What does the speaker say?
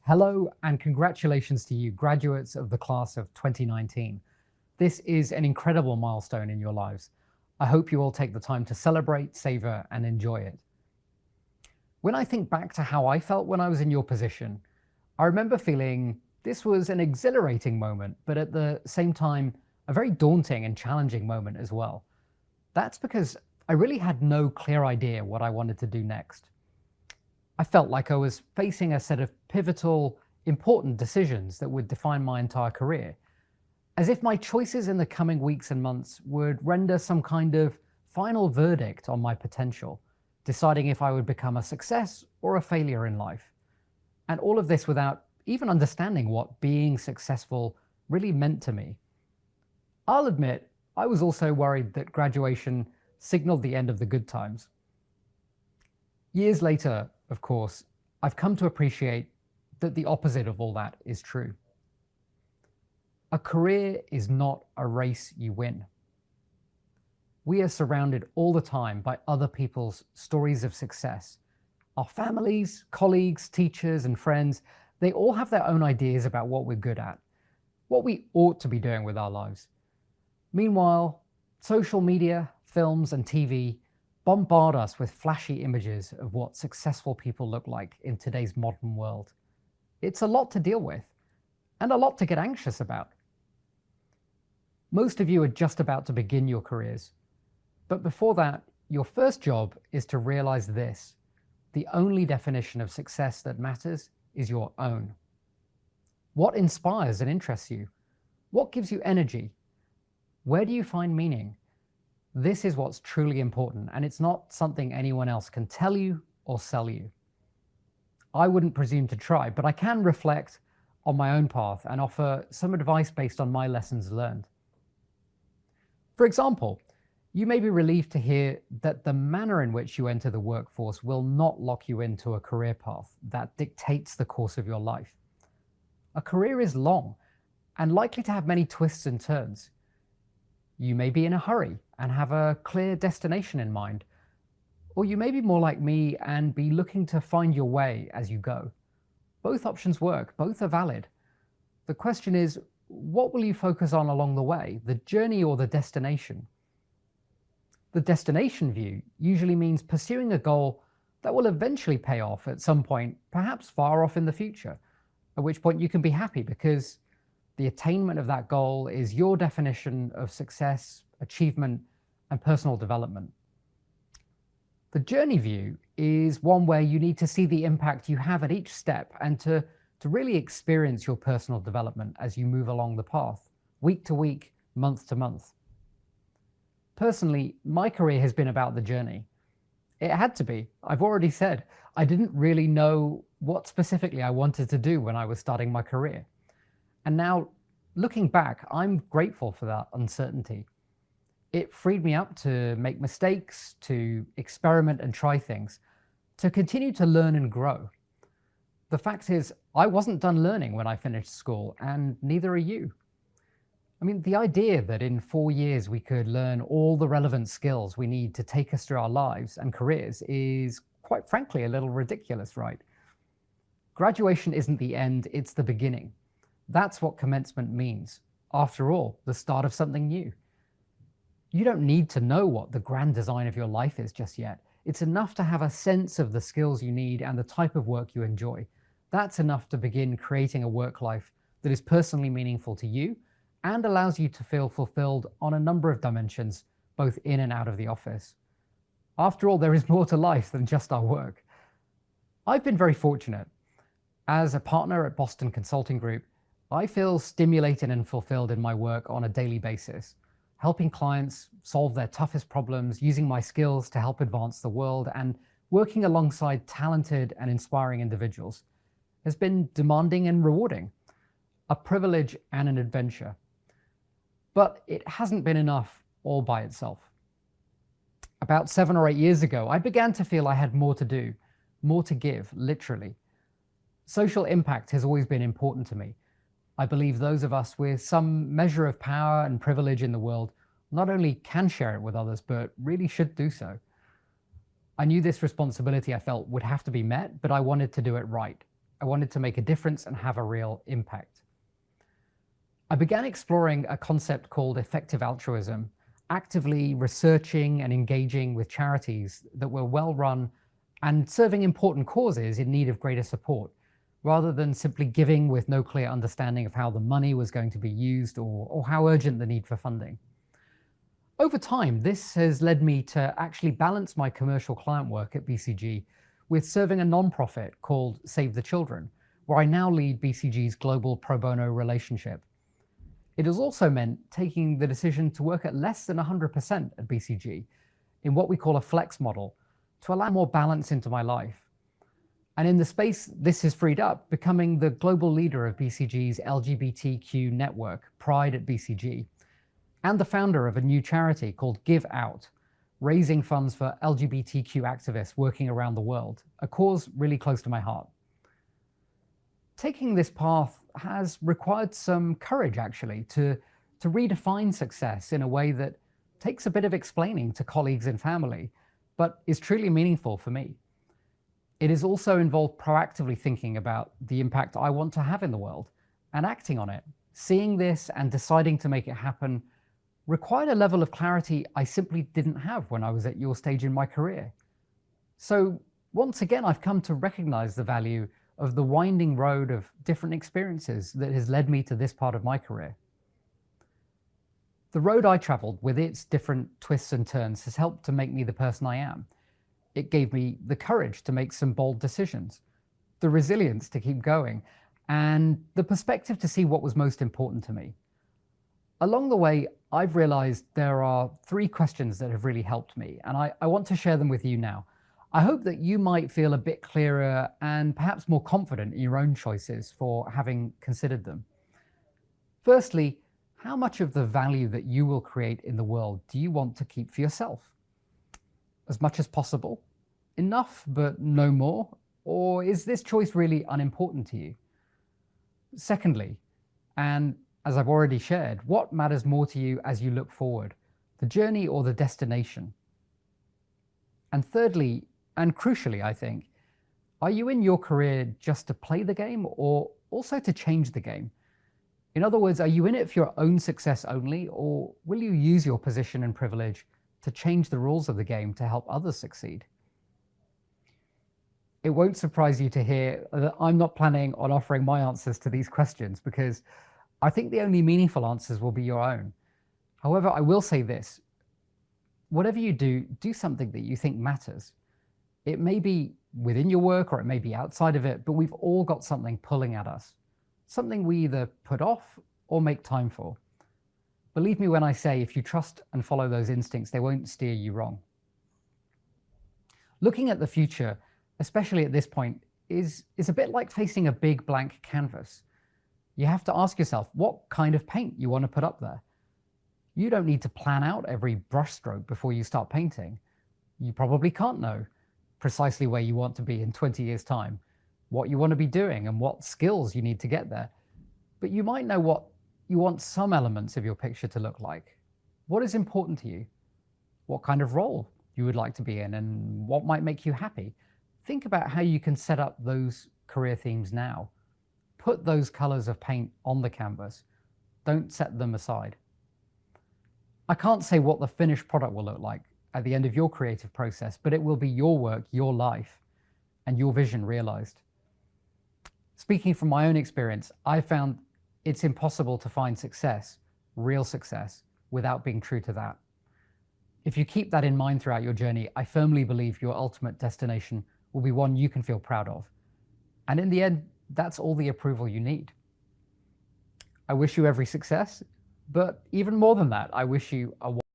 Hello and congratulations to you, graduates of the class of 2019. This is an incredible milestone in your lives. I hope you all take the time to celebrate, savor, and enjoy it. When I think back to how I felt when I was in your position, I remember feeling this was an exhilarating moment, but at the same time, a very daunting and challenging moment as well. That's because I really had no clear idea what I wanted to do next. I felt like I was facing a set of pivotal, important decisions that would define my entire career, as if my choices in the coming weeks and months would render some kind of final verdict on my potential, deciding if I would become a success or a failure in life. And all of this without even understanding what being successful really meant to me. I'll admit, I was also worried that graduation signaled the end of the good times. Years later, of course, I've come to appreciate that the opposite of all that is true. A career is not a race you win. We are surrounded all the time by other people's stories of success. Our families, colleagues, teachers, and friends, they all have their own ideas about what we're good at, what we ought to be doing with our lives. Meanwhile, social media, films, and TV bombard us with flashy images of what successful people look like in today's modern world. It's a lot to deal with, and a lot to get anxious about. Most of you are just about to begin your careers, but before that, your first job is to realize this: the only definition of success that matters is your own. What inspires and interests you? What gives you energy? Where do you find meaning? This is what's truly important, and it's not something anyone else can tell you or sell you. I wouldn't presume to try, but I can reflect on my own path and offer some advice based on my lessons learned. For example, you may be relieved to hear that the manner in which you enter the workforce will not lock you into a career path that dictates the course of your life. A career is long and likely to have many twists and turns. You may be in a hurry and have a clear destination in mind, or you may be more like me and be looking to find your way as you go. Both options work, both are valid. The question is, what will you focus on along the way, the journey or the destination? The destination view usually means pursuing a goal that will eventually pay off at some point, perhaps far off in the future, at which point you can be happy because the attainment of that goal is your definition of success, achievement, and personal development. The journey view is one where you need to see the impact you have at each step and to really experience your personal development as you move along the path, week to week, month to month. Personally, my career has been about the journey. It had to be. I've already said, I didn't really know what specifically I wanted to do when I was starting my career. And now, looking back, I'm grateful for that uncertainty. It freed me up to make mistakes, to experiment and try things, to continue to learn and grow. The fact is, I wasn't done learning when I finished school, and neither are you. I mean, the idea that in 4 years we could learn all the relevant skills we need to take us through our lives and careers is, quite frankly, a little ridiculous, right? Graduation isn't the end, it's the beginning. That's what commencement means. After all, the start of something new. You don't need to know what the grand design of your life is just yet. It's enough to have a sense of the skills you need and the type of work you enjoy. That's enough to begin creating a work life that is personally meaningful to you and allows you to feel fulfilled on a number of dimensions, both in and out of the office. After all, there is more to life than just our work. I've been very fortunate. As a partner at Boston Consulting Group, I feel stimulated and fulfilled in my work on a daily basis, helping clients solve their toughest problems, using my skills to help advance the world, and working alongside talented and inspiring individuals has been demanding and rewarding, a privilege and an adventure. But it hasn't been enough all by itself. About 7 or 8 years ago, I began to feel I had more to do, more to give, literally. Social impact has always been important to me. I believe those of us with some measure of power and privilege in the world not only can share it with others, but really should do so. I knew this responsibility I felt would have to be met, but I wanted to do it right. I wanted to make a difference and have a real impact. I began exploring a concept called effective altruism, actively researching and engaging with charities that were well run and serving important causes in need of greater support, rather than simply giving with no clear understanding of how the money was going to be used or how urgent the need for funding. Over time, this has led me to actually balance my commercial client work at BCG with serving a nonprofit called Save the Children, where I now lead BCG's global pro bono relationship. It has also meant taking the decision to work at less than 100% at BCG in what we call a flex model to allow more balance into my life. And in the space this has freed up, becoming the global leader of BCG's LGBTQ network, Pride at BCG, and the founder of a new charity called Give Out, raising funds for LGBTQ activists working around the world, a cause really close to my heart. Taking this path has required some courage, actually, to redefine success in a way that takes a bit of explaining to colleagues and family, but is truly meaningful for me. It has also involved proactively thinking about the impact I want to have in the world and acting on it. Seeing this and deciding to make it happen required a level of clarity I simply didn't have when I was at your stage in my career. So once again, I've come to recognize the value of the winding road of different experiences that has led me to this part of my career. The road I traveled with its different twists and turns has helped to make me the person I am. It gave me the courage to make some bold decisions, the resilience to keep going, and the perspective to see what was most important to me. Along the way, I've realized there are 3 questions that have really helped me, and I want to share them with you now. I hope that you might feel a bit clearer and perhaps more confident in your own choices for having considered them. Firstly, how much of the value that you will create in the world do you want to keep for yourself? As much as possible? Enough, but no more? Or is this choice really unimportant to you? Secondly, and as I've already shared, what matters more to you as you look forward, the journey or the destination? And thirdly, and crucially, I think, are you in your career just to play the game or also to change the game? In other words, are you in it for your own success only, or will you use your position and privilege to change the rules of the game to help others succeed? It won't surprise you to hear that I'm not planning on offering my answers to these questions, because I think the only meaningful answers will be your own. However, I will say this: whatever you do, do something that you think matters. It may be within your work or it may be outside of it, but we've all got something pulling at us, something we either put off or make time for. Believe me when I say, if you trust and follow those instincts, they won't steer you wrong. Looking at the future, especially at this point, is a bit like facing a big blank canvas. You have to ask yourself what kind of paint you want to put up there. You don't need to plan out every brushstroke before you start painting. You probably can't know precisely where you want to be in 20 years' time, what you want to be doing and what skills you need to get there. But you might know what you want some elements of your picture to look like. What is important to you? What kind of role you would like to be in and what might make you happy? Think about how you can set up those career themes now. Put those colors of paint on the canvas. Don't set them aside. I can't say what the finished product will look like at the end of your creative process, but it will be your work, your life, and your vision realized. Speaking from my own experience, I found it's impossible to find success, real success, without being true to that. If you keep that in mind throughout your journey, I firmly believe your ultimate destination will be one you can feel proud of. And in the end, that's all the approval you need. I wish you every success, but even more than that, I wish you a